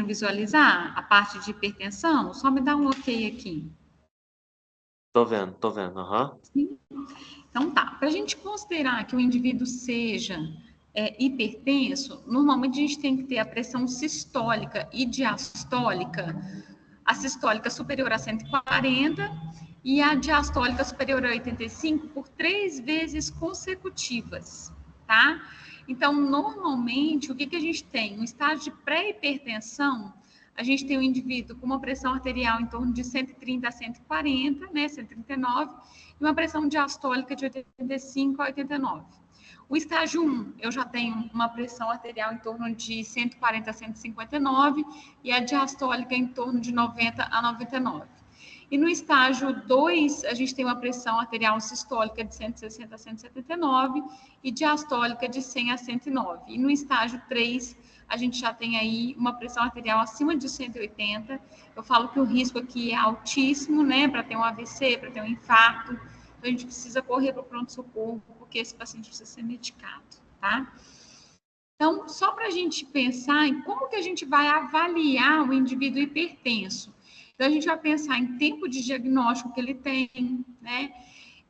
visualizar a parte de hipertensão? Só me dá um ok aqui. Tô vendo, aham. Sim? Então tá, para a gente considerar que o indivíduo seja hipertenso, normalmente a gente tem que ter a pressão sistólica e diastólica, a sistólica superior a 140 e a diastólica superior a 85 por 3 vezes consecutivas, tá? Então, normalmente, o que a gente tem? No estágio de pré-hipertensão, a gente tem um indivíduo com uma pressão arterial em torno de 130 a 140, né, 139, e uma pressão diastólica de 85 a 89. O estágio 1, eu já tenho uma pressão arterial em torno de 140 a 159 e a diastólica em torno de 90 a 99. E no estágio 2, a gente tem uma pressão arterial sistólica de 160 a 179 e diastólica de 100 a 109. E no estágio 3, a gente já tem aí uma pressão arterial acima de 180. Eu falo que o risco aqui é altíssimo, né, para ter um AVC, para ter um infarto. Então, a gente precisa correr para o pronto-socorro, porque esse paciente precisa ser medicado, tá? Então, só para a gente pensar em como que a gente vai avaliar o indivíduo hipertenso. Então, a gente vai pensar em tempo de diagnóstico que ele tem, né?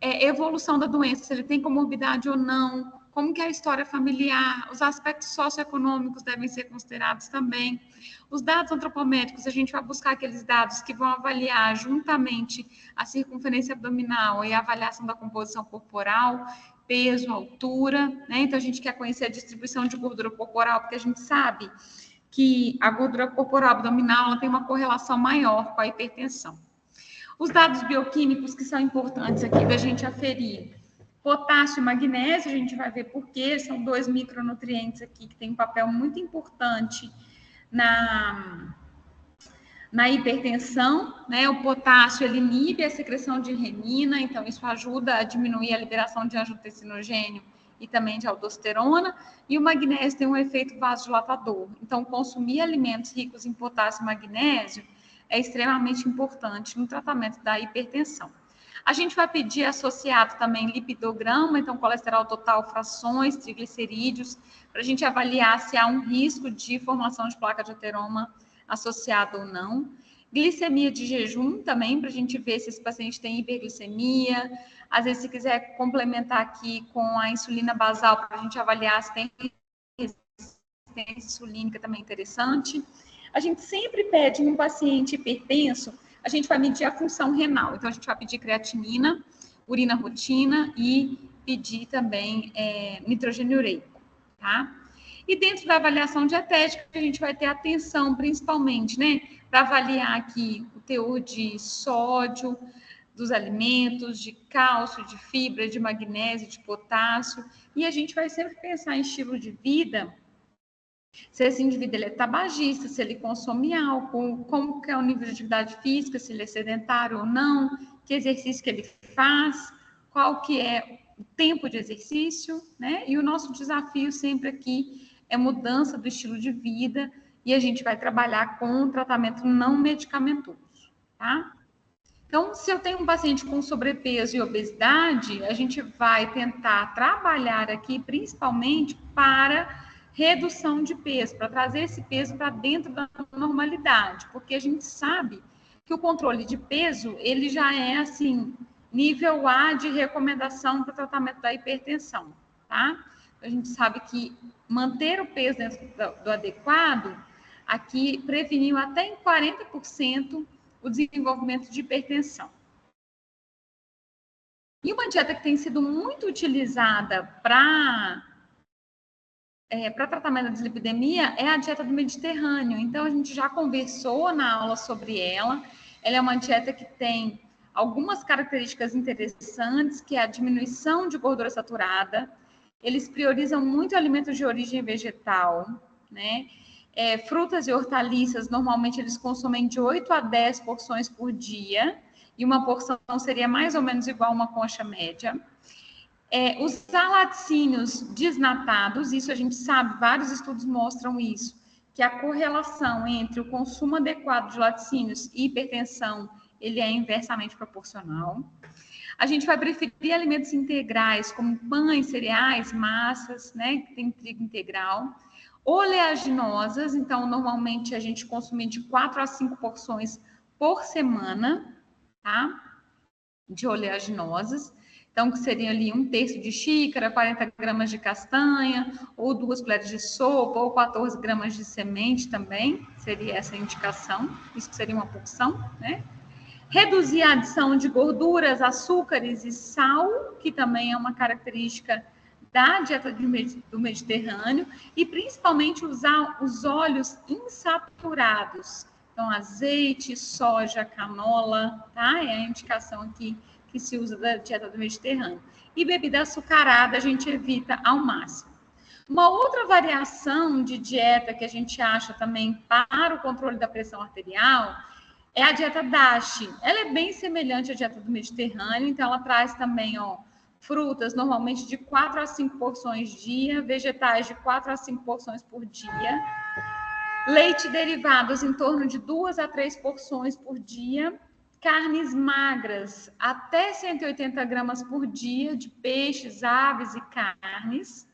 Evolução da doença, se ele tem comorbidade ou não, como que é a história familiar, os aspectos socioeconômicos devem ser considerados também. Os dados antropométricos, a gente vai buscar aqueles dados que vão avaliar juntamente a circunferência abdominal e a avaliação da composição corporal, peso, altura, né? Então, a gente quer conhecer a distribuição de gordura corporal, porque a gente sabe que a gordura corporal abdominal ela tem uma correlação maior com a hipertensão. Os dados bioquímicos que são importantes aqui da gente aferir. Potássio e magnésio, a gente vai ver por quê, são 2 micronutrientes aqui que têm um papel muito importante na hipertensão, né? O potássio ele inibe a secreção de renina, então isso ajuda a diminuir a liberação de angiotensinogênio e também de aldosterona, e o magnésio tem um efeito vasodilatador. Então, consumir alimentos ricos em potássio e magnésio é extremamente importante no tratamento da hipertensão. A gente vai pedir associado também lipidograma, então colesterol total, frações, triglicerídeos, para a gente avaliar se há um risco de formação de placa de ateroma associado ou não. Glicemia de jejum também, para a gente ver se esse paciente tem hiperglicemia. Às vezes, se quiser complementar aqui com a insulina basal, para a gente avaliar se tem resistência insulínica, também interessante. A gente sempre pede em um paciente hipertenso, a gente vai medir a função renal. Então, a gente vai pedir creatinina, urina rotina e pedir também nitrogênio ureico, tá? E dentro da avaliação dietética, a gente vai ter atenção, principalmente, né, para avaliar aqui o teor de sódio dos alimentos, de cálcio, de fibra, de magnésio, de potássio. E a gente vai sempre pensar em estilo de vida, se esse indivíduo ele é tabagista, se ele consome álcool, como que é o nível de atividade física, se ele é sedentário ou não, que exercício que ele faz, qual que é o tempo de exercício, né? E o nosso desafio sempre aqui é mudança do estilo de vida e a gente vai trabalhar com um tratamento não medicamentoso, tá? Então, se eu tenho um paciente com sobrepeso e obesidade, a gente vai tentar trabalhar aqui principalmente para redução de peso, para trazer esse peso para dentro da normalidade, porque a gente sabe que o controle de peso, ele já é, assim, nível A de recomendação para o tratamento da hipertensão, tá? A gente sabe que manter o peso dentro do adequado, aqui preveniu até em 40% o desenvolvimento de hipertensão. E uma dieta que tem sido muito utilizada para tratamento da dislipidemia é a dieta do Mediterrâneo. Então, a gente já conversou na aula sobre ela. Ela é uma dieta que tem algumas características interessantes, que é a diminuição de gordura saturada. Eles priorizam muito alimentos de origem vegetal, né? Frutas e hortaliças, normalmente eles consomem de 8 a 10 porções por dia, e uma porção seria mais ou menos igual a uma concha média. Usar laticínios desnatados, isso a gente sabe, vários estudos mostram isso, que a correlação entre o consumo adequado de laticínios e hipertensão, ele é inversamente proporcional. A gente vai preferir alimentos integrais, como pães, cereais, massas, né, que tem trigo integral. Oleaginosas, então, normalmente a gente consumir de 4 a 5 porções por semana, tá? De oleaginosas. Então, que seria ali 1/3 de xícara, 40 gramas de castanha, ou 2 colheres de sopa, ou 14 gramas de semente também, seria essa a indicação. Isso seria uma porção, né? Reduzir a adição de gorduras, açúcares e sal, que também é uma característica da dieta do Mediterrâneo, e principalmente usar os óleos insaturados. Então, azeite, soja, canola, tá? É a indicação aqui que se usa da dieta do Mediterrâneo. E bebida açucarada a gente evita ao máximo. Uma outra variação de dieta que a gente acha também para o controle da pressão arterial é a dieta DASH. Ela é bem semelhante à dieta do Mediterrâneo, então ela traz também, frutas, normalmente de 4 a 5 porções dia, vegetais de 4 a 5 porções por dia, leite e derivados em torno de 2 a 3 porções por dia, carnes magras até 180 gramas por dia de peixes, aves e carnes,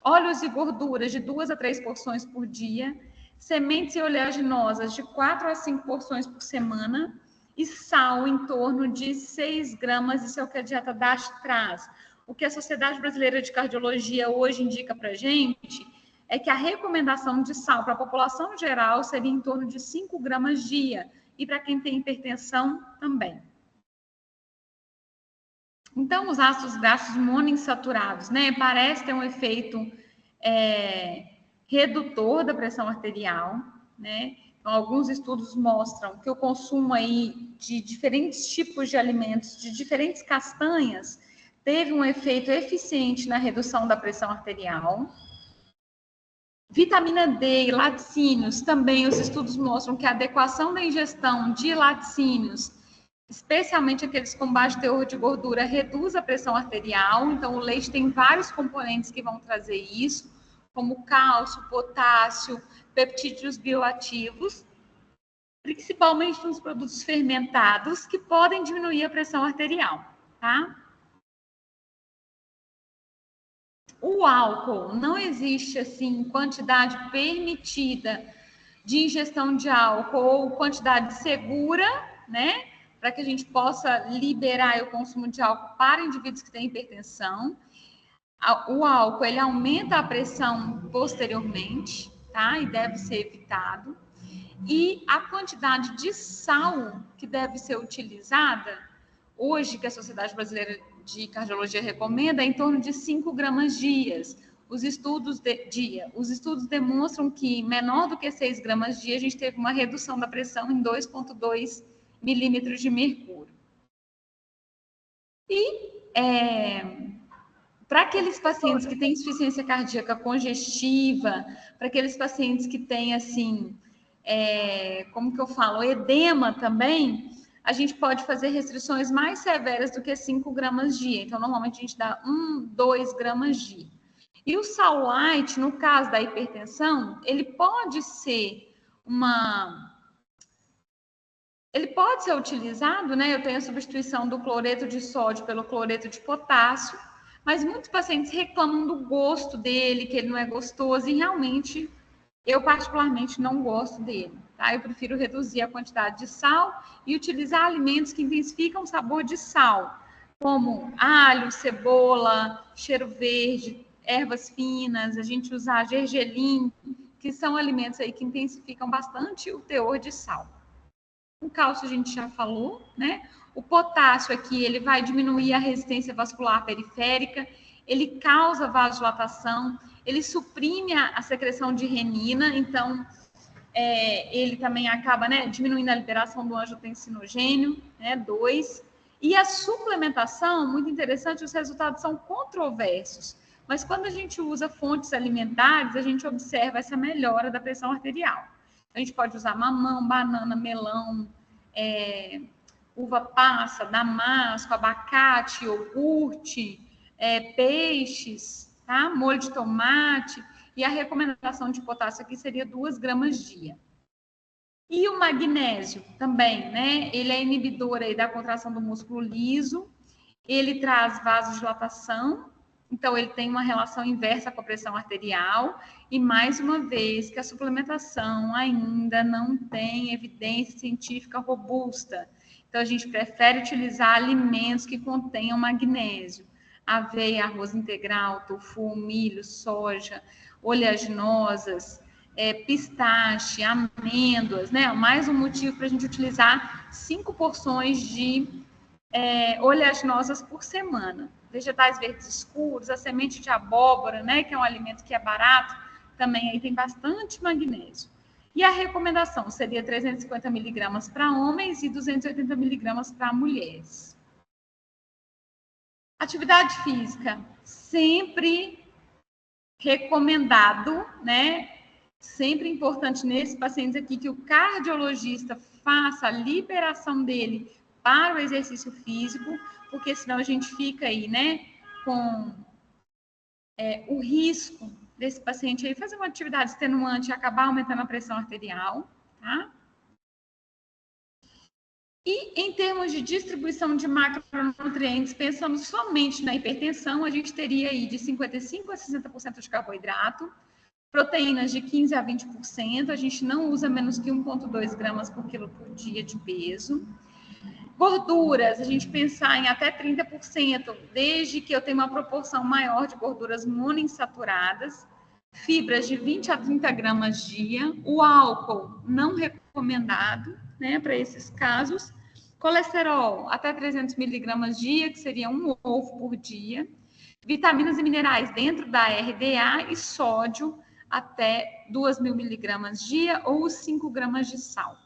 óleos e gorduras de 2 a 3 porções por dia, sementes e oleaginosas de 4 a 5 porções por semana e sal em torno de 6 gramas, isso é o que a dieta DASH traz. O que a Sociedade Brasileira de Cardiologia hoje indica para a gente é que a recomendação de sal para a população geral seria em torno de 5 gramas dia, e para quem tem hipertensão também. Então, os ácidos graxos monoinsaturados, né, parece ter um efeito redutor da pressão arterial, né? Então, alguns estudos mostram que o consumo aí de diferentes tipos de alimentos, de diferentes castanhas, teve um efeito eficiente na redução da pressão arterial. Vitamina D e laticínios, também os estudos mostram que a adequação da ingestão de laticínios, especialmente aqueles com baixo teor de gordura, reduz a pressão arterial. Então, o leite tem vários componentes que vão trazer isso, como cálcio, potássio, peptídeos bioativos, principalmente nos produtos fermentados, que podem diminuir a pressão arterial, tá? O álcool, não existe, assim, quantidade permitida de ingestão de álcool ou quantidade segura, né? Para que a gente possa liberar o consumo de álcool para indivíduos que têm hipertensão. O álcool, ele aumenta a pressão posteriormente, tá? E deve ser evitado. E a quantidade de sal que deve ser utilizada, hoje, que a Sociedade Brasileira de Cardiologia recomenda, é em torno de 5 gramas dias. Os estudos demonstram que menor do que 6 gramas dia, a gente teve uma redução da pressão em 2,2 milímetros de mercúrio. E para aqueles pacientes que têm insuficiência cardíaca congestiva, para aqueles pacientes que têm, assim, como que eu falo, edema também, a gente pode fazer restrições mais severas do que 5 gramas dia. Então, normalmente a gente dá 2 gramas dia. E o sal light, no caso da hipertensão, ele pode ser utilizado, né? Eu tenho a substituição do cloreto de sódio pelo cloreto de potássio, mas muitos pacientes reclamam do gosto dele, que ele não é gostoso, e realmente eu particularmente não gosto dele, tá? Eu prefiro reduzir a quantidade de sal e utilizar alimentos que intensificam o sabor de sal, como alho, cebola, cheiro verde, ervas finas, a gente usar gergelim, que são alimentos aí que intensificam bastante o teor de sal. O cálcio a gente já falou, né? O potássio aqui, ele vai diminuir a resistência vascular periférica, ele causa vasodilatação, ele suprime a secreção de renina, então ele também acaba, né, diminuindo a liberação do angiotensinogênio, né, 2. E a suplementação, muito interessante, os resultados são controversos, mas quando a gente usa fontes alimentares, a gente observa essa melhora da pressão arterial. A gente pode usar mamão, banana, melão, uva passa, damasco, abacate, iogurte, peixes, tá? Molho de tomate. E a recomendação de potássio aqui seria 2 gramas dia. E o magnésio também, né? Ele é inibidor aí da contração do músculo liso, ele traz vasodilatação, Então, ele tem uma relação inversa com a pressão arterial e, mais uma vez, que a suplementação ainda não tem evidência científica robusta. Então, a gente prefere utilizar alimentos que contenham magnésio. Aveia, arroz integral, tofu, milho, soja, oleaginosas, pistache, amêndoas, né? Mais um motivo para a gente utilizar 5 porções de oleaginosas por semana. Vegetais verdes escuros, a semente de abóbora, né, que é um alimento que é barato, também aí tem bastante magnésio. E a recomendação seria 350 miligramas para homens e 280 miligramas para mulheres. Atividade física, sempre recomendado, né? Sempre importante nesses pacientes aqui que o cardiologista faça a liberação dele para o exercício físico, porque senão a gente fica aí, né, com o risco desse paciente aí fazer uma atividade extenuante e acabar aumentando a pressão arterial, tá? E em termos de distribuição de macronutrientes, pensando somente na hipertensão, a gente teria aí de 55% a 60% de carboidrato, proteínas de 15% a 20%, a gente não usa menos que 1,2 gramas por quilo por dia de peso. Gorduras, a gente pensar em até 30%, desde que eu tenha uma proporção maior de gorduras monoinsaturadas. Fibras de 20 a 30 gramas dia. O álcool, não recomendado, né, para esses casos. Colesterol, até 300 miligramas dia, que seria um ovo por dia. Vitaminas e minerais dentro da RDA e sódio, até 2.000 miligramas dia ou 5 gramas de sal.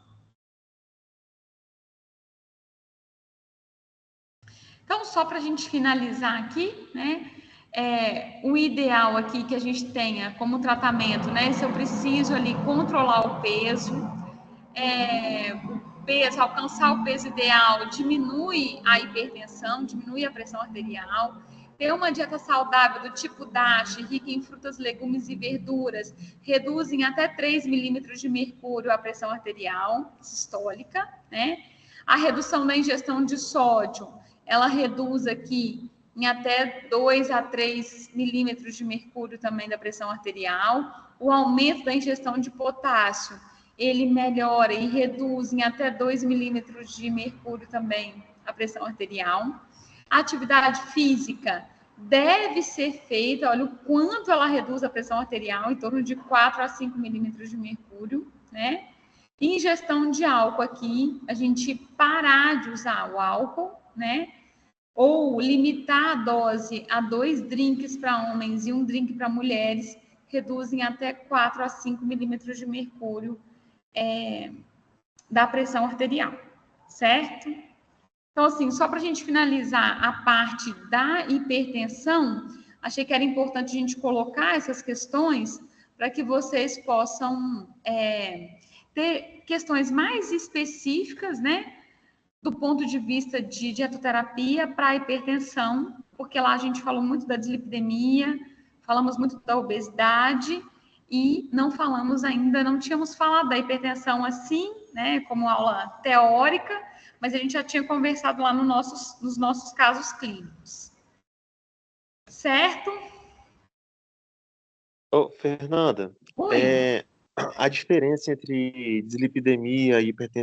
Então, só para a gente finalizar aqui, né? O ideal aqui que a gente tenha como tratamento, né? Se eu preciso ali controlar o peso, alcançar o peso ideal, diminui a hipertensão, diminui a pressão arterial. Ter uma dieta saudável do tipo DASH, rica em frutas, legumes e verduras, reduz em até 3 milímetros de mercúrio a pressão arterial sistólica, né? A redução da ingestão de sódio, ela reduz aqui em até 2 a 3 milímetros de mercúrio também da pressão arterial. O aumento da ingestão de potássio, ele melhora e reduz em até 2 milímetros de mercúrio também a pressão arterial. A atividade física deve ser feita, olha o quanto ela reduz a pressão arterial, em torno de 4 a 5 milímetros de mercúrio, né? Ingestão de álcool aqui, a gente parar de usar o álcool, né? Ou limitar a dose a 2 drinks para homens e 1 drink para mulheres, reduzem até 4 a 5 milímetros de mercúrio da pressão arterial, certo? Então, assim, só para a gente finalizar a parte da hipertensão, achei que era importante a gente colocar essas questões para que vocês possam ter questões mais específicas, né? Do ponto de vista de dietoterapia para a hipertensão, porque lá a gente falou muito da dislipidemia, falamos muito da obesidade e não falamos ainda, não tínhamos falado da hipertensão assim, né, como aula teórica, mas a gente já tinha conversado lá nos nossos casos clínicos. Certo? Ô, Fernanda, Oi. a diferença entre dislipidemia e hipertensão